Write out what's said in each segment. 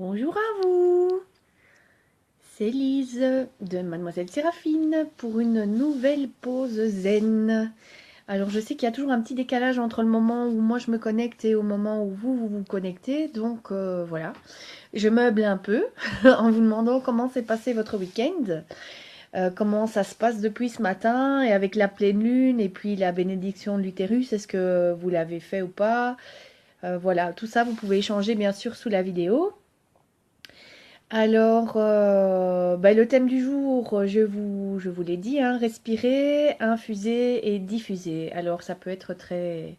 Bonjour à vous, c'est Lise de Mademoiselle Séraphine pour une nouvelle pause zen. Alors je sais qu'il y a toujours un petit décalage entre le moment où moi je me connecte et au moment où vous connectez, donc voilà. Je meuble un peu en vous demandant comment s'est passé votre week-end, comment ça se passe depuis ce matin et avec la pleine lune et puis la bénédiction de l'utérus, est-ce que vous l'avez fait ou pas? Voilà, tout ça vous pouvez échanger bien sûr sous la vidéo. Alors, le thème du jour, je vous l'ai dit, hein, respirer, infuser et diffuser. Alors, ça peut être très,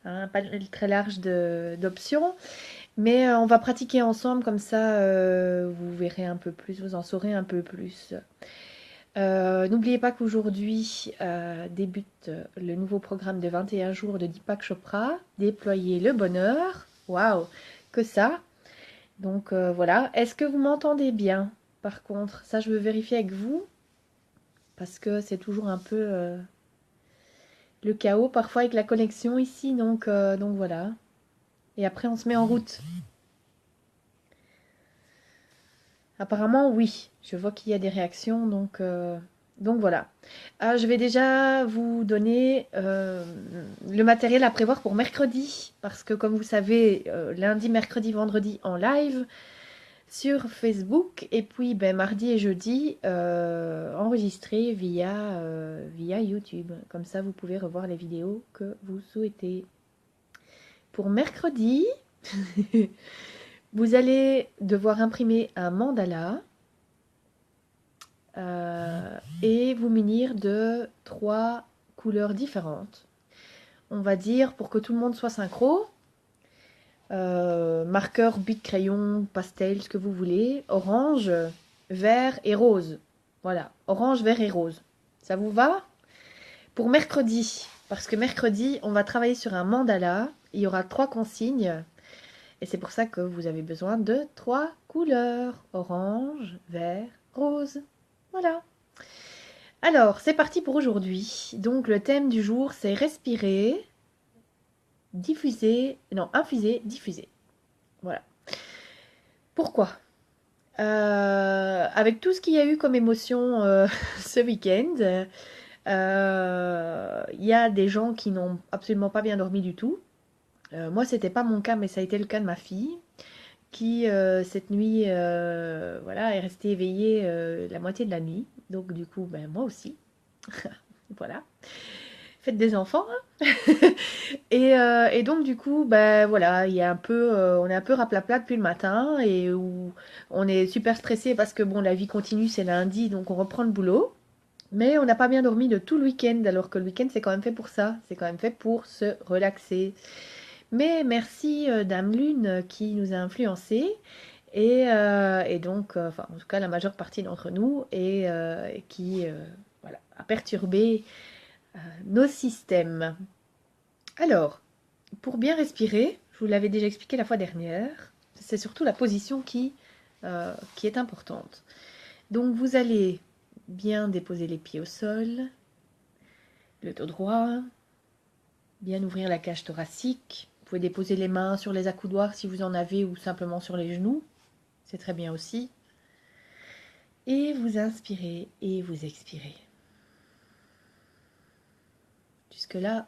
hein, pas très large d'options, mais on va pratiquer ensemble, comme ça, vous verrez un peu plus, vous en saurez un peu plus. N'oubliez pas qu'aujourd'hui débute le nouveau programme de 21 jours de Deepak Chopra, Déployer le bonheur. Waouh, que ça! Donc voilà. Est-ce que vous m'entendez bien? Par contre, ça je veux vérifier avec vous parce que c'est toujours un peu le chaos parfois avec la connexion ici. Donc voilà. Et après on se met en route. Apparemment oui. Je vois qu'il y a des réactions. Donc voilà. Je vais déjà vous donner le matériel à prévoir pour mercredi. Parce que comme vous savez, lundi, mercredi, vendredi en live sur Facebook et puis mardi et jeudi enregistré via YouTube. Comme ça, vous pouvez revoir les vidéos que vous souhaitez. Pour mercredi, vous allez devoir imprimer un mandala et vous munir de 3 couleurs différentes. On va dire, pour que tout le monde soit synchro, marqueur, bic, crayon, pastel, ce que vous voulez, orange, vert et rose. Voilà, orange, vert et rose. Ça vous va? Pour mercredi, parce que mercredi, on va travailler sur un mandala. Il y aura 3 consignes. Et c'est pour ça que vous avez besoin de 3 couleurs. Orange, vert, rose. Voilà. Alors, c'est parti pour aujourd'hui. Donc, le thème du jour, c'est respirer, diffuser, non, infuser, diffuser. Voilà. Pourquoi? Avec tout ce qu'il y a eu comme émotion ce week-end, il y a des gens qui n'ont absolument pas bien dormi du tout. Moi, c'était pas mon cas, mais ça a été le cas de ma fille, qui cette nuit, voilà, est restée éveillée la moitié de la nuit. Donc du coup, moi aussi. Voilà. Faites des enfants, hein. Et donc du coup, voilà, il y a un peu, on est un peu raplapla depuis le matin et où on est super stressé parce que bon, la vie continue, c'est lundi, donc on reprend le boulot. Mais on n'a pas bien dormi de tout le week-end, alors que le week-end c'est quand même fait pour ça, c'est quand même fait pour se relaxer. Mais merci Dame Lune qui nous a influencés et donc, enfin en tout cas la majeure partie d'entre nous et qui voilà, a perturbé nos systèmes. Alors, pour bien respirer, je vous l'avais déjà expliqué la fois dernière, c'est surtout la position qui est importante. Donc vous allez bien déposer les pieds au sol, le dos droit, bien ouvrir la cage thoracique. Vous pouvez déposer les mains sur les accoudoirs si vous en avez ou simplement sur les genoux, c'est très bien aussi. Et vous inspirez et vous expirez. Jusque-là,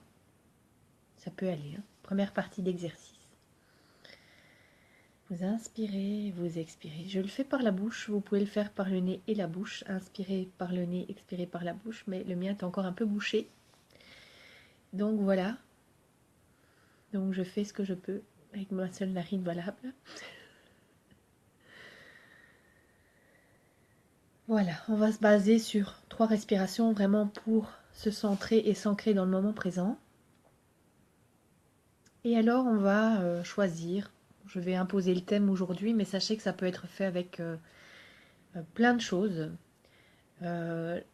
ça peut aller, hein. Première partie d'exercice. Vous inspirez, vous expirez. Je le fais par la bouche, vous pouvez le faire par le nez et la bouche. Inspirez par le nez, expirez par la bouche, mais le mien est encore un peu bouché. Donc voilà. Donc je fais ce que je peux avec ma seule narine valable. Voilà, on va se baser sur 3 respirations vraiment pour se centrer et s'ancrer dans le moment présent. Et alors on va choisir. Je vais imposer le thème aujourd'hui, mais sachez que ça peut être fait avec plein de choses.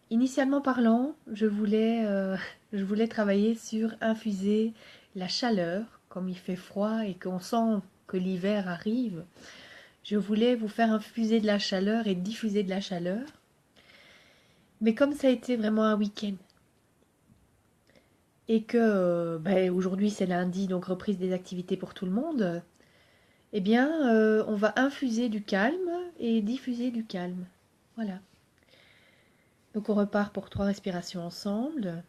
Initialement parlant, je voulais travailler sur infuser la chaleur, comme il fait froid et qu'on sent que l'hiver arrive. Je voulais vous faire infuser de la chaleur et diffuser de la chaleur. Mais comme ça a été vraiment un week-end et que aujourd'hui c'est lundi, donc reprise des activités pour tout le monde, eh bien, on va infuser du calme et diffuser du calme. Voilà. Donc on repart pour 3 respirations ensemble.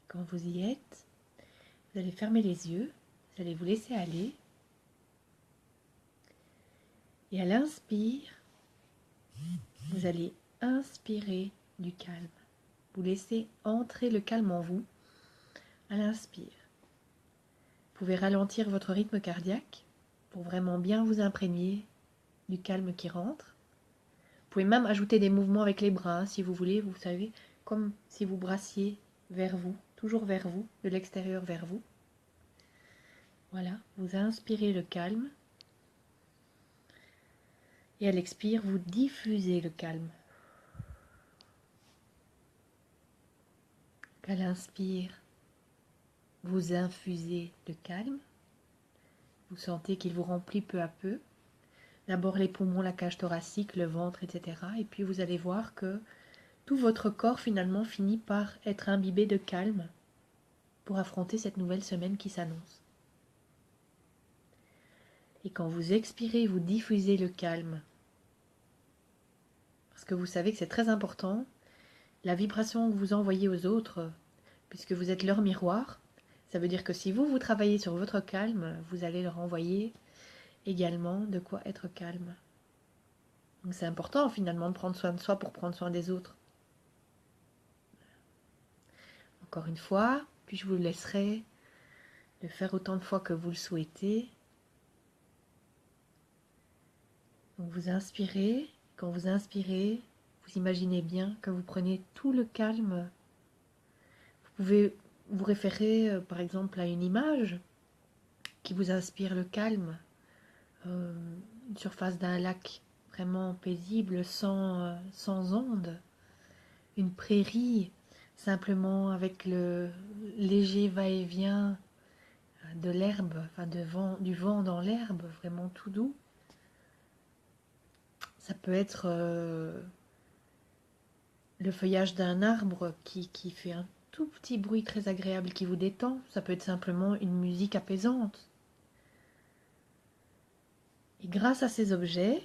Quand vous y êtes, vous allez fermer les yeux, vous allez vous laisser aller. Et à l'inspire, vous allez inspirer du calme. Vous laissez entrer le calme en vous à l'inspire. Vous pouvez ralentir votre rythme cardiaque pour vraiment bien vous imprégner du calme qui rentre. Vous pouvez même ajouter des mouvements avec les bras, si vous voulez, vous savez, comme si vous brassiez vers vous, toujours vers vous, de l'extérieur vers vous. Voilà, vous inspirez le calme. Et à l'expire, vous diffusez le calme. À l'inspire, vous infusez le calme. Vous sentez qu'il vous remplit peu à peu. D'abord les poumons, la cage thoracique, le ventre, etc. Et puis vous allez voir que tout votre corps finalement finit par être imbibé de calme pour affronter cette nouvelle semaine qui s'annonce. Et quand vous expirez, vous diffusez le calme. Parce que vous savez que c'est très important. La vibration que vous envoyez aux autres, puisque vous êtes leur miroir, ça veut dire que si vous travaillez sur votre calme, vous allez leur envoyer également de quoi être calme. Donc c'est important finalement de prendre soin de soi pour prendre soin des autres. Encore une fois, puis je vous laisserai le faire autant de fois que vous le souhaitez. Donc vous inspirez, quand vous inspirez, vous imaginez bien que vous prenez tout le calme. Vous pouvez vous référer par exemple à une image qui vous inspire le calme, une surface d'un lac vraiment paisible, sans ondes, une prairie, simplement avec le léger va-et-vient de l'herbe, enfin du vent dans l'herbe, vraiment tout doux. Ça peut être le feuillage d'un arbre qui fait un tout petit bruit très agréable qui vous détend. Ça peut être simplement une musique apaisante. Et grâce à ces objets,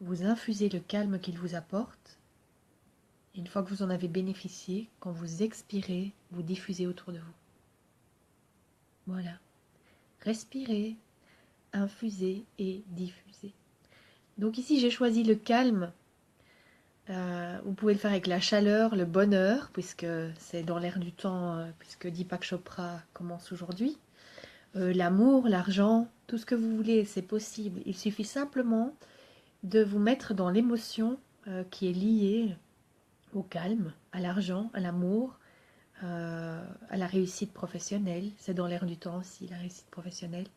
vous infusez le calme qu'ils vous apportent. Et une fois que vous en avez bénéficié, quand vous expirez, vous diffusez autour de vous. Voilà. Respirez, infusez et diffusez. Donc ici, j'ai choisi le calme. Vous pouvez le faire avec la chaleur, le bonheur, puisque c'est dans l'air du temps, puisque Deepak Chopra commence aujourd'hui. L'amour, l'argent, tout ce que vous voulez, c'est possible. Il suffit simplement de vous mettre dans l'émotion qui est liée au calme, à l'argent, à l'amour, à la réussite professionnelle. C'est dans l'air du temps aussi, la réussite professionnelle.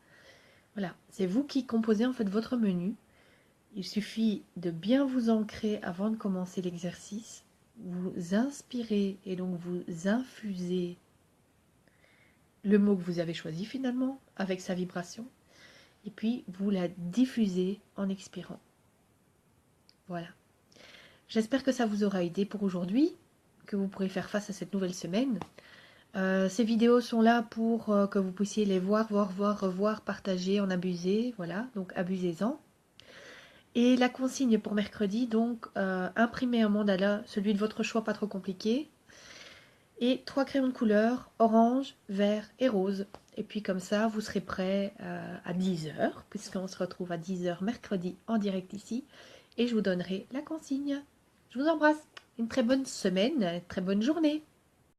Voilà, c'est vous qui composez en fait votre menu. Il suffit de bien vous ancrer avant de commencer l'exercice. Vous inspirez et donc vous infusez le mot que vous avez choisi finalement avec sa vibration. Et puis vous la diffusez en expirant. Voilà. J'espère que ça vous aura aidé pour aujourd'hui, que vous pourrez faire face à cette nouvelle semaine. Ces vidéos sont là pour que vous puissiez les voir, revoir, partager, en abuser. Voilà, donc abusez-en. Et la consigne pour mercredi, donc imprimez un mandala, celui de votre choix, pas trop compliqué. Et 3 crayons de couleur, orange, vert et rose. Et puis comme ça, vous serez prêt à 10h, puisqu'on se retrouve à 10h mercredi en direct ici. Et je vous donnerai la consigne. Je vous embrasse. Une très bonne semaine, une très bonne journée.